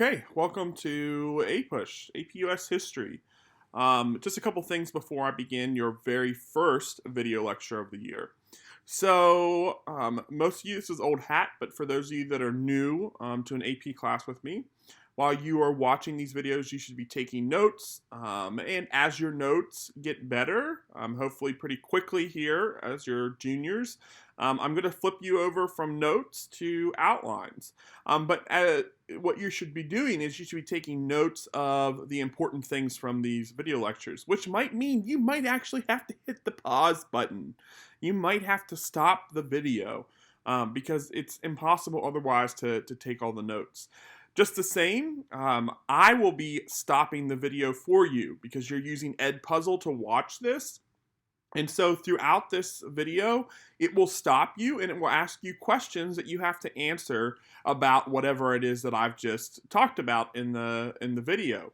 Okay, welcome to Apush, APUS History. Just a couple things before I begin your very first video lecture of the year. Most of you, this is old hat, but for those of you that are new to an AP class with me, while you are watching these videos, you should be taking notes. And as your notes get better, hopefully pretty quickly here as your juniors, I'm going to flip you over from notes to outlines. What you should be doing is you should be taking notes of the important things from these video lectures, which might mean you might actually have to hit the pause button. You might have to stop the video because it's impossible otherwise to take all the notes. Just the same, I will be stopping the video for you because you're using Edpuzzle to watch this. And so throughout this video, it will stop you and it will ask you questions that you have to answer about whatever it is that I've just talked about in the video.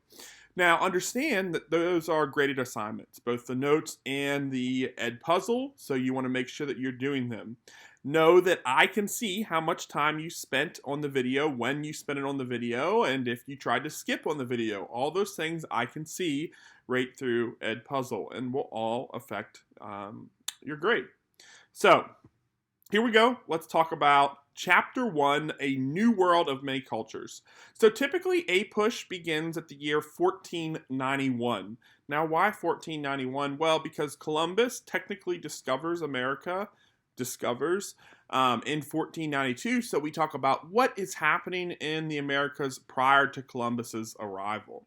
Now, understand that those are graded assignments, both the notes and the Edpuzzle, so you want to make sure that you're doing them. Know that I can see how much time you spent on the video, when you spent it on the video, and if you tried to skip on the video. All those things I can see right through Edpuzzle and will all affect your grade. So, here we go. Let's talk about Chapter 1, A New World of Many Cultures. So typically APUSH begins at the year 1491. Now why 1491? Well, because Columbus technically discovers America, in 1492. So we talk about what is happening in the Americas prior to Columbus's arrival.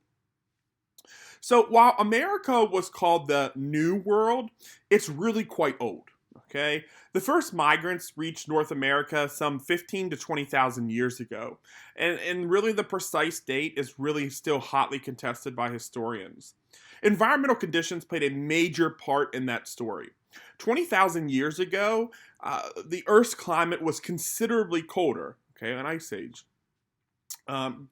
So while America was called the New World, it's really quite old. Okay, the first migrants reached North America some 15 to 20,000 years ago, and really the precise date is really still hotly contested by historians. Environmental conditions played a major part in that story. 20,000 years ago, the Earth's climate was considerably colder, okay, an ice age.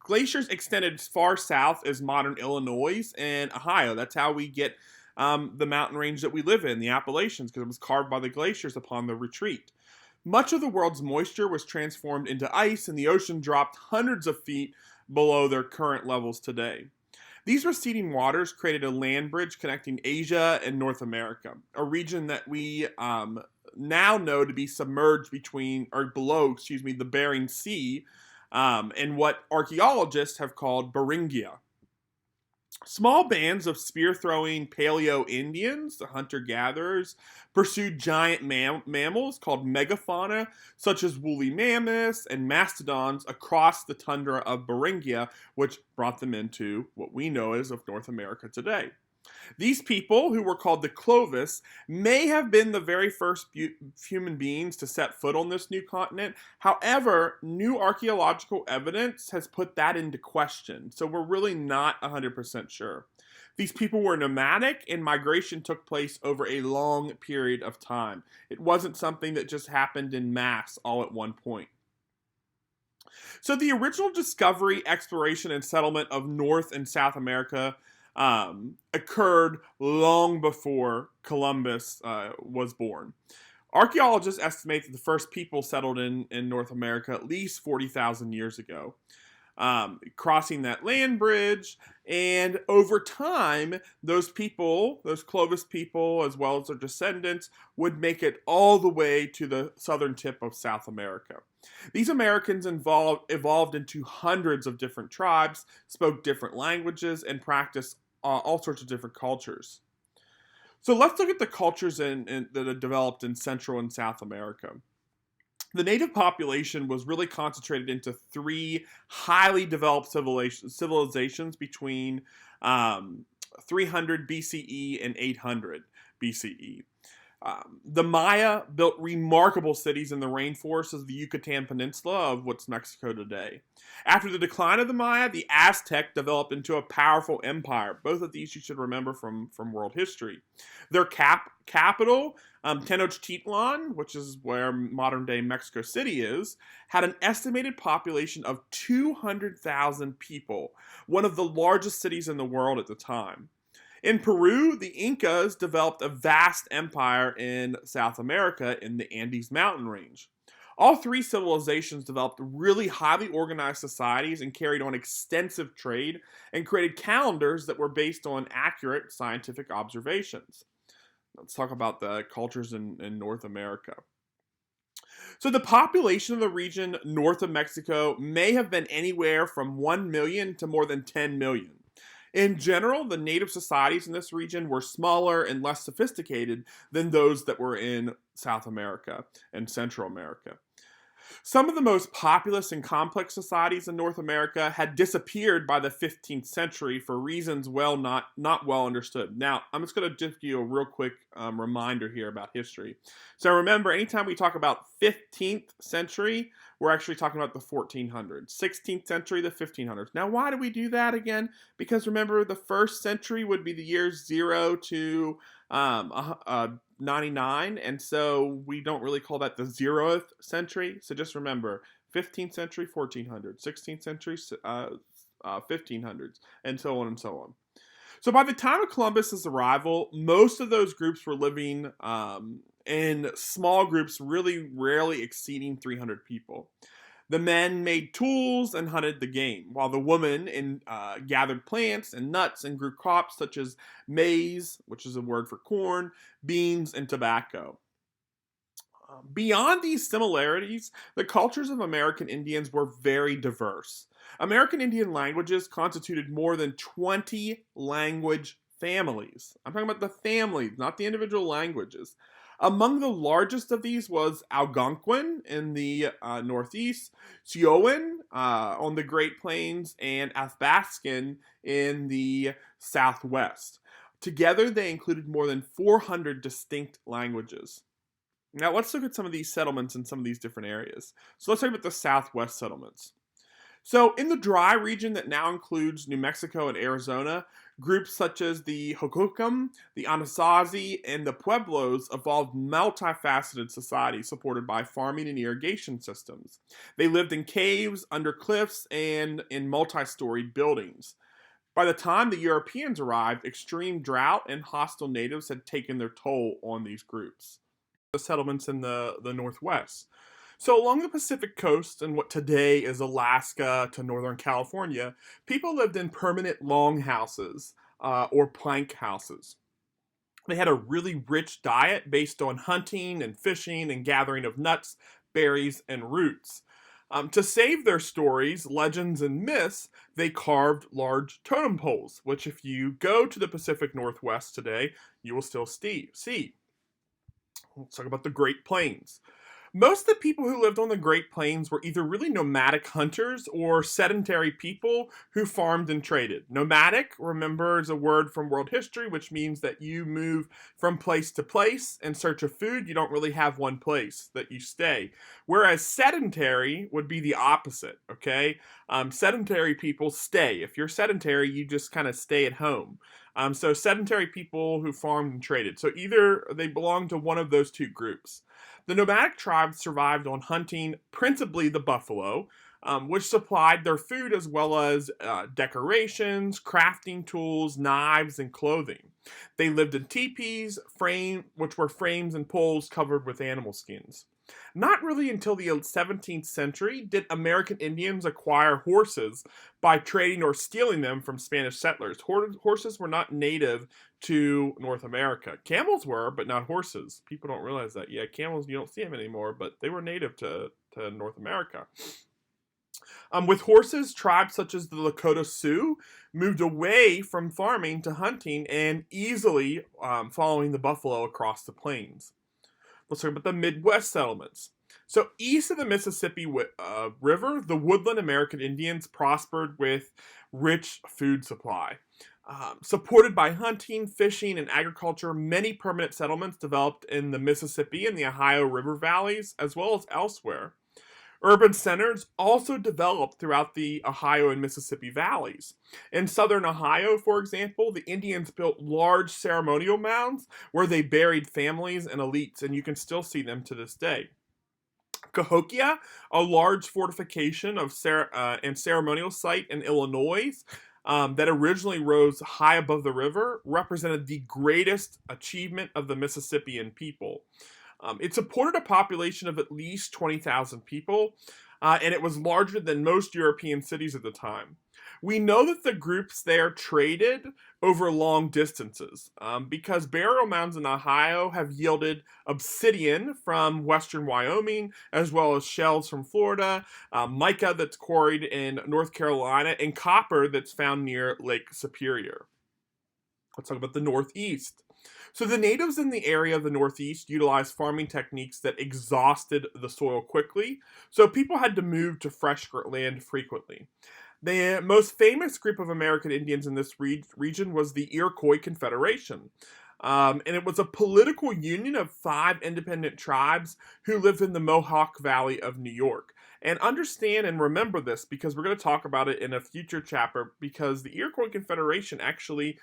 Glaciers extended as far south as modern Illinois and Ohio. That's how we get the mountain range that we live in, the Appalachians, because it was carved by the glaciers upon the retreat. Much of the world's moisture was transformed into ice, and the ocean dropped hundreds of feet below their current levels today. These receding waters created a land bridge connecting Asia and North America, a region that we now know to be submerged below the Bering Sea, and what archaeologists have called Beringia. Small bands of spear-throwing Paleo-Indians, the hunter-gatherers, pursued giant mammals called megafauna, such as woolly mammoths and mastodons across the tundra of Beringia, which brought them into what we know as of North America today. These people, who were called the Clovis, may have been the very first human beings to set foot on this new continent. However, new archaeological evidence has put that into question, so we're really not 100% sure. These people were nomadic, and migration took place over a long period of time. It wasn't something that just happened in mass all at one point. So the original discovery, exploration, and settlement of North and South America occurred long before Columbus was born. Archaeologists estimate that the first people settled in North America at least 40,000 years ago, crossing that land bridge, and over time, those Clovis people, as well as their descendants, would make it all the way to the southern tip of South America. These Americans evolved into hundreds of different tribes, spoke different languages, and practiced all sorts of different cultures. So let's look at the cultures that have developed in Central and South America. The native population was really concentrated into three highly developed civilizations between 300 BCE and 800 BCE. The Maya built remarkable cities in the rainforests of the Yucatan Peninsula of what's Mexico today. After the decline of the Maya, the Aztec developed into a powerful empire. Both of these you should remember from world history. Their capital, Tenochtitlan, which is where modern-day Mexico City is, had an estimated population of 200,000 people, one of the largest cities in the world at the time. In Peru, the Incas developed a vast empire in South America in the Andes mountain range. All three civilizations developed really highly organized societies and carried on extensive trade and created calendars that were based on accurate scientific observations. Let's talk about the cultures in North America. So the population of the region north of Mexico may have been anywhere from 1 million to more than 10 million. In general, the native societies in this region were smaller and less sophisticated than those that were in South America and Central America. Some of the most populous and complex societies in North America had disappeared by the 15th century for reasons not well understood. Now, I'm just going to give you a real quick reminder here about history. So remember, anytime we talk about 15th century, we're actually talking about the 1400s. 16th century, the 1500s. Now, why do we do that again? Because remember, the first century would be the years 0 to 99, and so we don't really call that the 0th century. So just remember, 15th century, 1400s, 16th century, 1500s, and so on and so on. So by the time of Columbus's arrival, most of those groups were living in small groups, really rarely exceeding 300 people. The men made tools and hunted the game, while the women gathered plants and nuts and grew crops such as maize, which is a word for corn, beans, and tobacco. Beyond these similarities, the cultures of American Indians were very diverse. American Indian languages constituted more than 20 language families. I'm talking about the families, not the individual languages. Among the largest of these was Algonquin in the northeast, Siouan on the Great Plains, and Athabascan in the southwest. Together, they included more than 400 distinct languages. Now, let's look at some of these settlements in some of these different areas. So let's talk about the southwest settlements. So, in the dry region that now includes New Mexico and Arizona, groups such as the Hohokam, the Anasazi, and the Pueblos evolved multifaceted societies supported by farming and irrigation systems. They lived in caves, under cliffs, and in multi-storied buildings. By the time the Europeans arrived, extreme drought and hostile natives had taken their toll on these groups. The settlements in the Northwest. So along the Pacific coast and what today is Alaska to Northern California, people lived in permanent longhouses or plank houses. They had a really rich diet based on hunting and fishing and gathering of nuts, berries, and roots. To save their stories, legends, and myths, they carved large totem poles, which if you go to the Pacific Northwest today, you will still see. Let's talk about the Great Plains. Most of the people who lived on the Great Plains were either really nomadic hunters or sedentary people who farmed and traded. Nomadic, remember, is a word from world history, which means that you move from place to place in search of food. You don't really have one place that you stay. Whereas sedentary would be the opposite, okay? Sedentary people stay. If you're sedentary, you just kind of stay at home. So sedentary people who farmed and traded. So either they belong to one of those two groups. The nomadic tribes survived on hunting principally the buffalo, which supplied their food as well as decorations, crafting tools, knives, and clothing. They lived in teepees, which were frames and poles covered with animal skins. Not really until the 17th century did American Indians acquire horses by trading or stealing them from Spanish settlers. Horses were not native to North America. Camels were, but not horses. People don't realize that. Yeah, camels, you don't see them anymore, but they were native to North America. With horses, tribes such as the Lakota Sioux moved away from farming to hunting and easily following the buffalo across the plains. Let's talk about the Midwest settlements. So east of the Mississippi River, the woodland American Indians prospered with rich food supply. Supported by hunting, fishing, and agriculture, many permanent settlements developed in the Mississippi and the Ohio River valleys, as well as elsewhere. Urban centers also developed throughout the Ohio and Mississippi valleys. In southern Ohio, for example, the Indians built large ceremonial mounds where they buried families and elites, and you can still see them to this day. Cahokia, a large fortification and ceremonial site in Illinois that originally rose high above the river, represented the greatest achievement of the Mississippian people. It supported a population of at least 20,000 people, and it was larger than most European cities at the time. We know that the groups there traded over long distances because burial mounds in Ohio have yielded obsidian from western Wyoming, as well as shells from Florida, mica that's quarried in North Carolina, and copper that's found near Lake Superior. Let's talk about the Northeast. So the natives in the area of the Northeast utilized farming techniques that exhausted the soil quickly, so people had to move to fresh land frequently. The most famous group of American Indians in this region was the Iroquois Confederation. And it was a political union of 5 independent tribes who lived in the Mohawk Valley of New York. And understand and remember this because we're going to talk about it in a future chapter because the Iroquois Confederation actually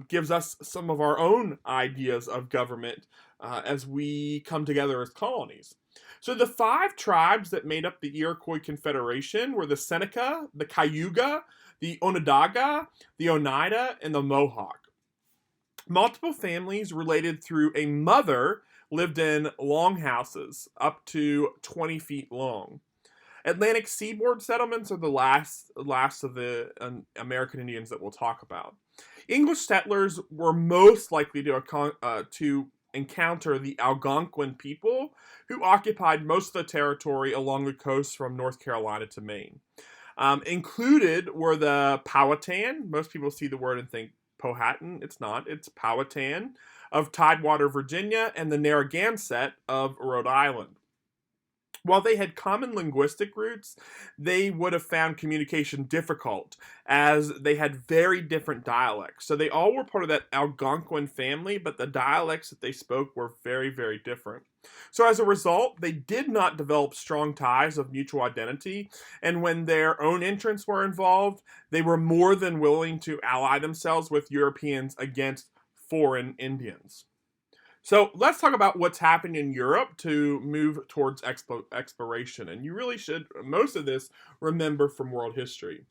gives us some of our own ideas of government as we come together as colonies. So the 5 tribes that made up the Iroquois Confederation were the Seneca, the Cayuga, the Onondaga, the Oneida, and the Mohawk. Multiple families related through a mother lived in longhouses up to 20 feet long. Atlantic seaboard settlements are the last of the American Indians that we'll talk about. English settlers were most likely to encounter the Algonquin people, who occupied most of the territory along the coast from North Carolina to Maine. Included were the Powhatan. Most people see the word and think Powhatan. It's not. It's Powhatan of Tidewater, Virginia, and the Narragansett of Rhode Island. While they had common linguistic roots, they would have found communication difficult as they had very different dialects. So they all were part of that Algonquin family, but the dialects that they spoke were very, very different. So as a result, they did not develop strong ties of mutual identity, and when their own interests were involved, they were more than willing to ally themselves with Europeans against foreign Indians. So let's talk about what's happened in Europe to move towards exploration. And you really should, most of this, remember from world history.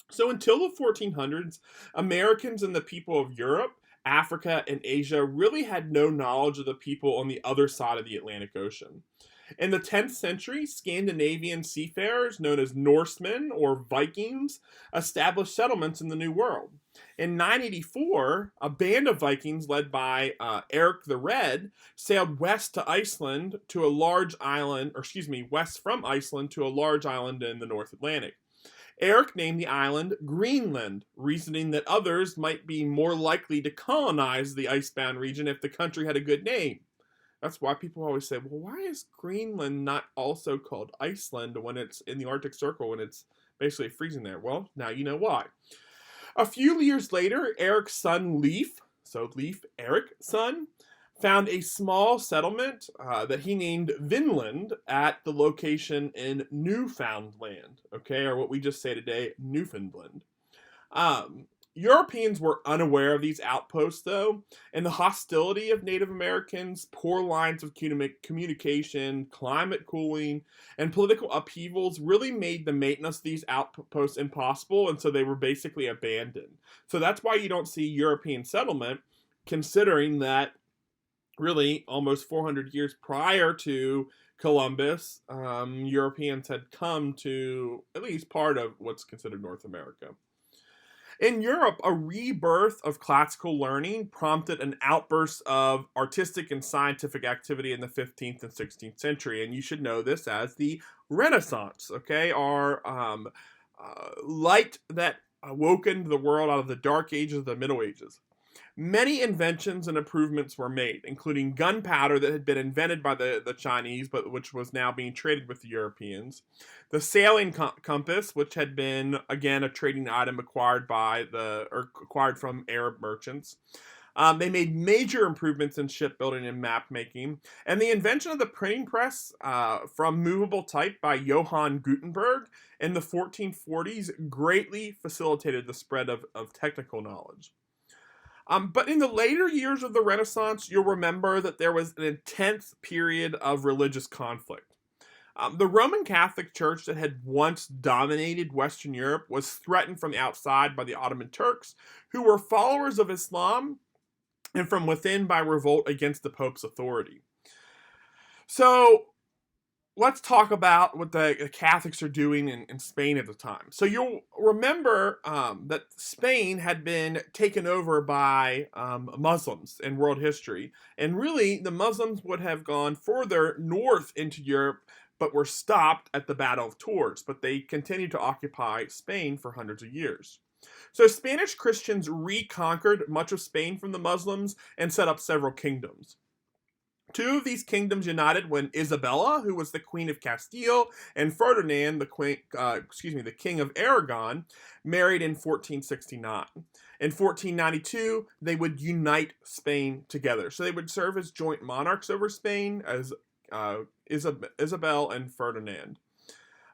So until the 1400s, Americans and the people of Europe, Africa, and Asia really had no knowledge of the people on the other side of the Atlantic Ocean. In the 10th century, Scandinavian seafarers known as Norsemen or Vikings established settlements in the New World. In 984, a band of Vikings led by Eric the Red sailed west to Iceland to a large island, west from Iceland to a large island in the North Atlantic. Eric named the island Greenland, reasoning that others might be more likely to colonize the icebound region if the country had a good name. That's why people always say, well, why is Greenland not also called Iceland when it's in the Arctic Circle when it's basically freezing there? Well, now you know why. A few years later, Eric's son Leif, Eric's son, found a small settlement that he named Vinland at the location in Newfoundland, okay, or what we just say today, Newfoundland. Europeans were unaware of these outposts, though, and the hostility of Native Americans, poor lines of communication, climate cooling, and political upheavals really made the maintenance of these outposts impossible, and so they were basically abandoned. So that's why you don't see European settlement, considering that really almost 400 years prior to Columbus, Europeans had come to at least part of what's considered North America. In Europe, a rebirth of classical learning prompted an outburst of artistic and scientific activity in the 15th and 16th century, and you should know this as the Renaissance, okay, our light that awoken the world out of the dark ages of the Middle Ages. Many inventions and improvements were made, including gunpowder that had been invented by the Chinese, but which was now being traded with the Europeans. The sailing compass, which had been, again, a trading item acquired from Arab merchants. They made major improvements in shipbuilding and map making, and the invention of the printing press from movable type by Johann Gutenberg in the 1440s greatly facilitated the spread of technical knowledge. But in the later years of the Renaissance, you'll remember that there was an intense period of religious conflict. The Roman Catholic Church that had once dominated Western Europe was threatened from the outside by the Ottoman Turks, who were followers of Islam, and from within by revolt against the Pope's authority. So let's talk about what the Catholics are doing in Spain at the time. So you'll remember that Spain had been taken over by Muslims in world history. And really, the Muslims would have gone further north into Europe, but were stopped at the Battle of Tours. But they continued to occupy Spain for hundreds of years. So Spanish Christians reconquered much of Spain from the Muslims and set up several kingdoms. Two of these kingdoms united when Isabella, who was the Queen of Castile, and Ferdinand, the King of Aragon, married in 1469. In 1492, they would unite Spain together. So they would serve as joint monarchs over Spain as Isabel and Ferdinand.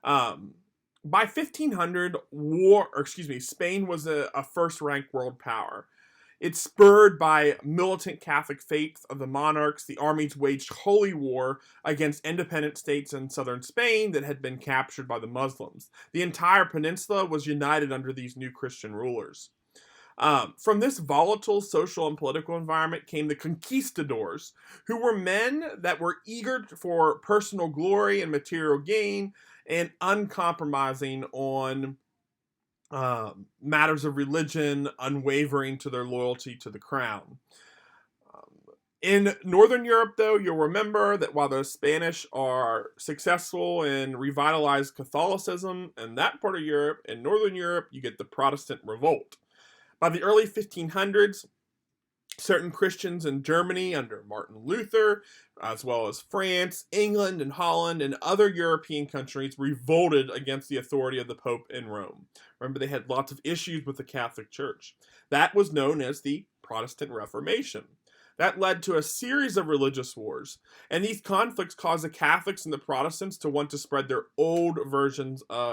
By 1500, Spain was a first-rank world power. It's spurred by militant Catholic faith of the monarchs. The armies waged holy war against independent states in southern Spain that had been captured by the Muslims. The entire peninsula was united under these new Christian rulers. From this volatile social and political environment came the conquistadors, who were men that were eager for personal glory and material gain and uncompromising on matters of religion, unwavering to their loyalty to the crown. In Northern Europe, though, you'll remember that while the Spanish are successful in revitalized Catholicism in that part of Europe, in Northern Europe, you get the Protestant revolt. By the early 1500s, certain Christians in Germany under Martin Luther, as well as France, England, and Holland, and other European countries revolted against the authority of the Pope in Rome. Remember, they had lots of issues with the Catholic Church. That was known as the Protestant Reformation. That led to a series of religious wars, and these conflicts caused the Catholics and the Protestants to want to spread their own versions of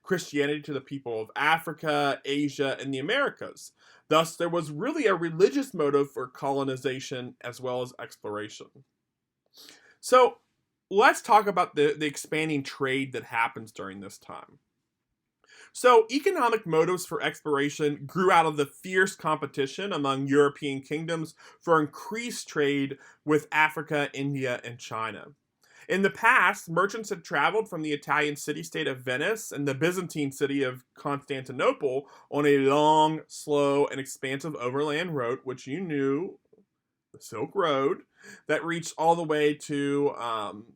Christianity to the people of Africa, Asia, and the Americas. Thus, there was really a religious motive for colonization as well as exploration. So, let's talk about the expanding trade that happens during this time. So, economic motives for exploration grew out of the fierce competition among European kingdoms for increased trade with Africa, India, and China. In the past, merchants had traveled from the Italian city-state of Venice and the Byzantine city of Constantinople on a long, slow, and expansive overland road, which you knew, the Silk Road, that reached all the way to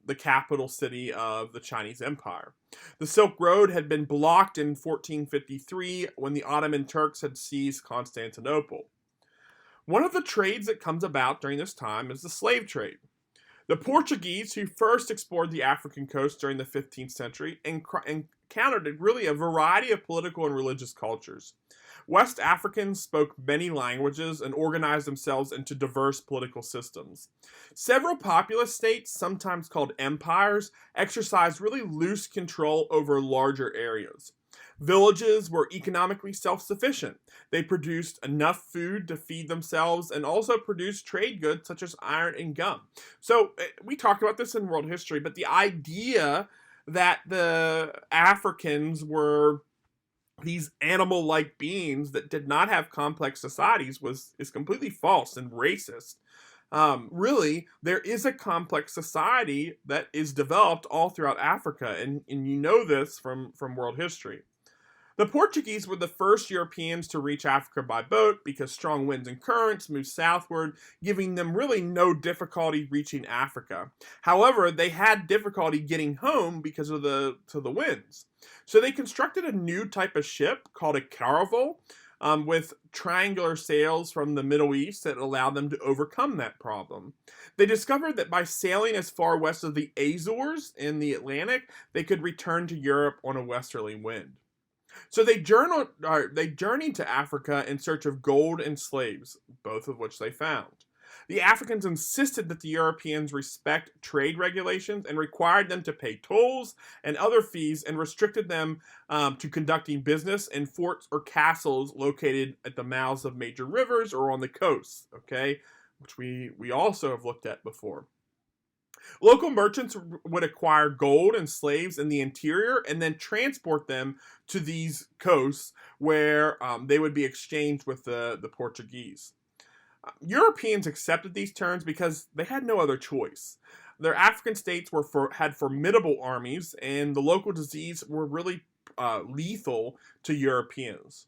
the capital city of the Chinese Empire. The Silk Road had been blocked in 1453 when the Ottoman Turks had seized Constantinople. One of the trades that comes about during this time is the slave trade. The Portuguese, who first explored the African coast during the 15th century, encountered really a variety of political and religious cultures. West Africans spoke many languages and organized themselves into diverse political systems. Several populous states, sometimes called empires, exercised really loose control over larger areas. Villages were economically self-sufficient. They produced enough food to feed themselves and also produced trade goods such as iron and gum. So we talked about this in world history, but the idea that the Africans were these animal-like beings that did not have complex societies is completely false and racist. Really, there is a complex society that is developed all throughout Africa, and you know this from world history. The Portuguese were the first Europeans to reach Africa by boat because strong winds and currents moved southward, giving them really no difficulty reaching Africa. However, they had difficulty getting home because of the winds. So they constructed a new type of ship called a caravel with triangular sails from the Middle East that allowed them to overcome that problem. They discovered that by sailing as far west as the Azores in the Atlantic, they could return to Europe on a westerly wind. So they journeyed to Africa in search of gold and slaves, both of which they found. The Africans insisted that the Europeans respect trade regulations and required them to pay tolls and other fees and restricted them to conducting business in forts or castles located at the mouths of major rivers or on the coasts, okay, which we also have looked at before. Local merchants would acquire gold and slaves in the interior and then transport them to these coasts where they would be exchanged with the Portuguese. Europeans accepted these terms because they had no other choice. Their African states had formidable armies, and the local disease were really lethal to Europeans.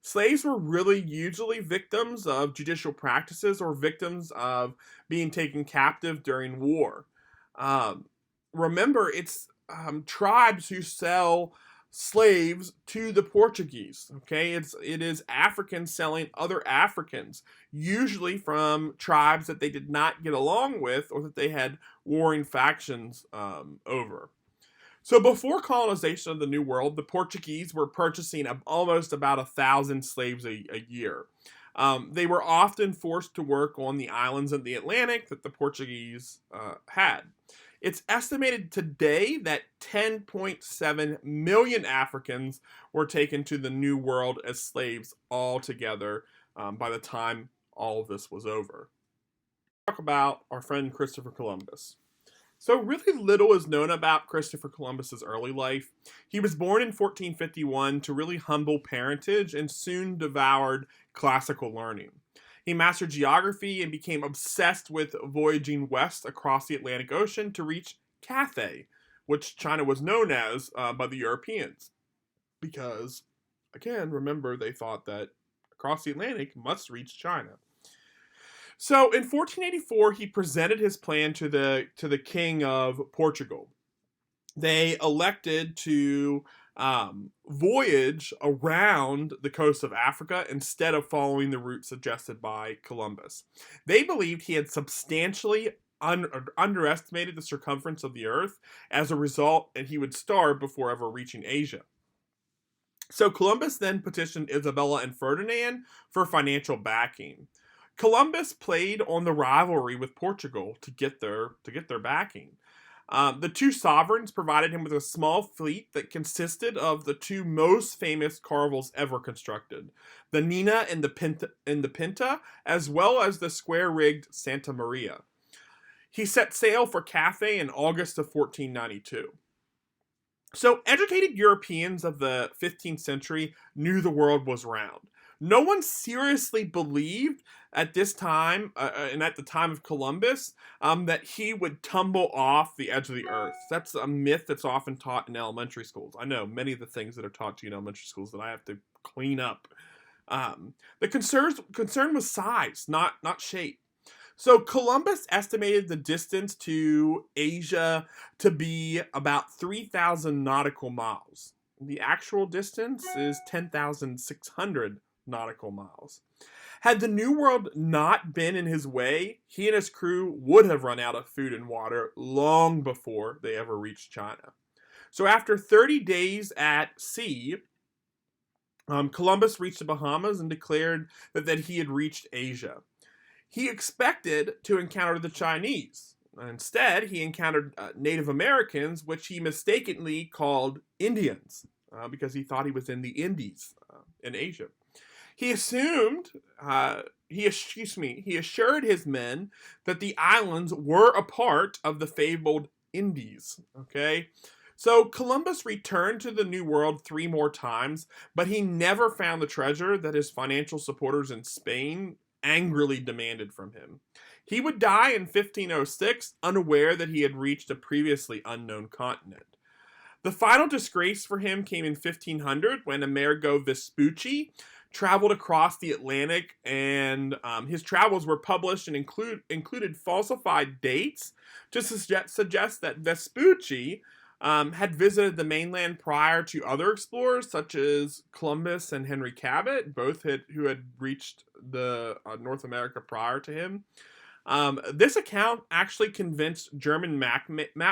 Slaves were really usually victims of judicial practices or victims of being taken captive during war. Um, Remember, it's tribes who sell slaves to the Portuguese. Okay, it is Africans selling other Africans, usually from tribes that they did not get along with or that they had warring factions over. So before colonization of the New World, the Portuguese were purchasing almost about 1,000 slaves a year. They were often forced to work on the islands of the Atlantic that the Portuguese had. It's estimated today that 10.7 million Africans were taken to the New World as slaves altogether by the time all of this was over. Talk about our friend Christopher Columbus. So, really little is known about Christopher Columbus's early life. He was born in 1451 to really humble parentage and soon devoured classical learning. He mastered geography and became obsessed with voyaging west across the Atlantic Ocean to reach Cathay, which China was known as by the Europeans. Because, again, remember, they thought that across the Atlantic must reach China. So in 1484, he presented his plan to the king of Portugal. They elected to voyage around the coast of Africa instead of following the route suggested by Columbus. They believed he had substantially underestimated the circumference of the Earth. As a result, and he would starve before ever reaching Asia. So Columbus then petitioned Isabella and Ferdinand for financial backing. Columbus played on the rivalry with Portugal to get their backing. The two sovereigns provided him with a small fleet that consisted of the two most famous caravels ever constructed, the Nina and the Pinta, as well as the square-rigged Santa Maria. He set sail for Cathay in August of 1492. So, educated Europeans of the 15th century knew the world was round. No one seriously believed at this time, and at the time of Columbus, that he would tumble off the edge of the earth. That's a myth that's often taught in elementary schools. I know many of the things that are taught to you in elementary schools that I have to clean up. The concern was size, not shape. So Columbus estimated the distance to Asia to be about 3,000 nautical miles. The actual distance is 10,600 nautical miles. Had the New World not been in his way, he and his crew would have run out of food and water long before they ever reached China. So after 30 days at sea, Columbus reached the Bahamas and declared that he had reached Asia. He expected to encounter the Chinese. Instead, he encountered Native Americans, which he mistakenly called Indians because he thought he was in the Indies in Asia. He assured his men that the islands were a part of the fabled Indies. Okay, so Columbus returned to the New World 3 more times, but he never found the treasure that his financial supporters in Spain angrily demanded from him. He would die in 1506, unaware that he had reached a previously unknown continent. The final disgrace for him came in 1500 when Amerigo Vespucci traveled across the Atlantic, and his travels were published and included falsified dates to suggest that Vespucci had visited the mainland prior to other explorers such as Columbus and Henry Cabot, who had reached the North America prior to him. This account actually convinced German map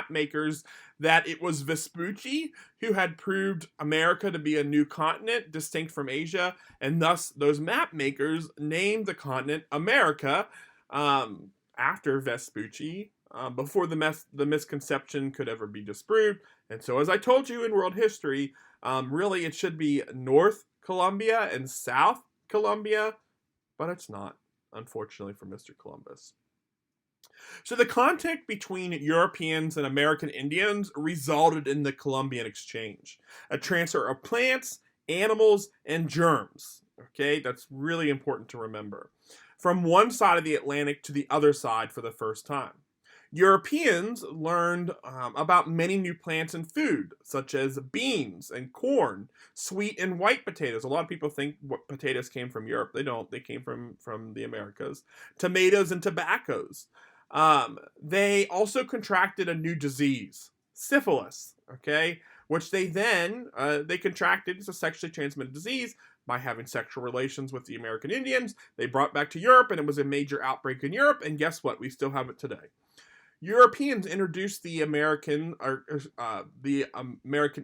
makers that it was Vespucci who had proved America to be a new continent distinct from Asia, and thus those map makers named the continent America after Vespucci. Before the misconception could ever be disproved. And so, as I told you in world history, really it should be North Columbia and South Columbia, but it's not, unfortunately, for Mr. Columbus. So the contact between Europeans and American Indians resulted in the Columbian Exchange, a transfer of plants, animals, and germs. Okay, that's really important to remember. from one side of the Atlantic to the other side for the first time. Europeans learned about many new plants and food, such as beans and corn, sweet and white potatoes. A lot of people think what potatoes came from Europe. They don't. They came from the Americas. Tomatoes and tobaccos. They also contracted a new disease, syphilis. Okay, which they contracted. It's a sexually transmitted disease by having sexual relations with the American Indians. They brought back to Europe, and it was a major outbreak in Europe. And guess what? We still have it today. Europeans introduced the American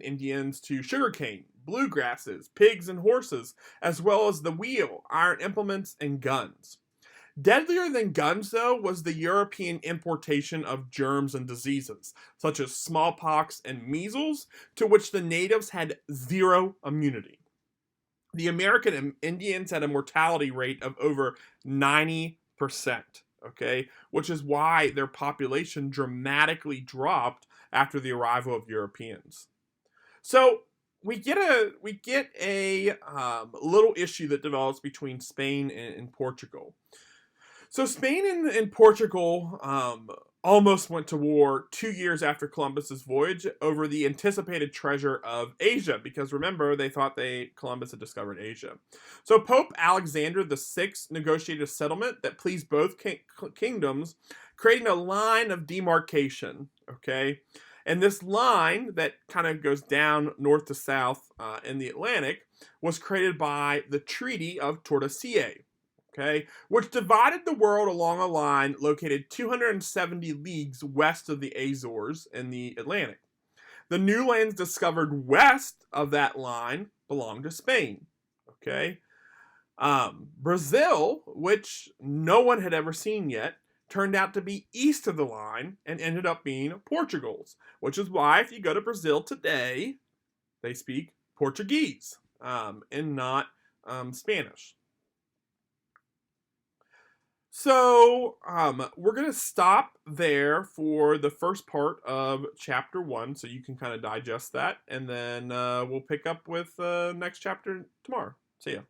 Indians to sugarcane, bluegrasses, pigs and horses, as well as the wheel, iron implements, and guns. Deadlier than guns, though, was the European importation of germs and diseases, such as smallpox and measles, to which the natives had zero immunity. The American Indians had a mortality rate of over 90%. Okay, which is why their population dramatically dropped after the arrival of Europeans. So we get a little issue that develops between Spain and Portugal. So Spain and Portugal almost went to war 2 years after Columbus's voyage over the anticipated treasure of Asia, because remember, they thought Columbus had discovered Asia. So Pope Alexander VI negotiated a settlement that pleased both kingdoms, creating a line of demarcation, okay? And this line that kind of goes down north to south in the Atlantic was created by the Treaty of Tordesillas. Okay, which divided the world along a line located 270 leagues west of the Azores in the Atlantic. The new lands discovered west of that line belonged to Spain. Okay, Brazil, which no one had ever seen yet, turned out to be east of the line and ended up being Portugal's, which is why if you go to Brazil today, they speak Portuguese and not Spanish. So we're going to stop there for the first part of chapter 1, so you can kind of digest that, and then we'll pick up with the next chapter tomorrow. See ya.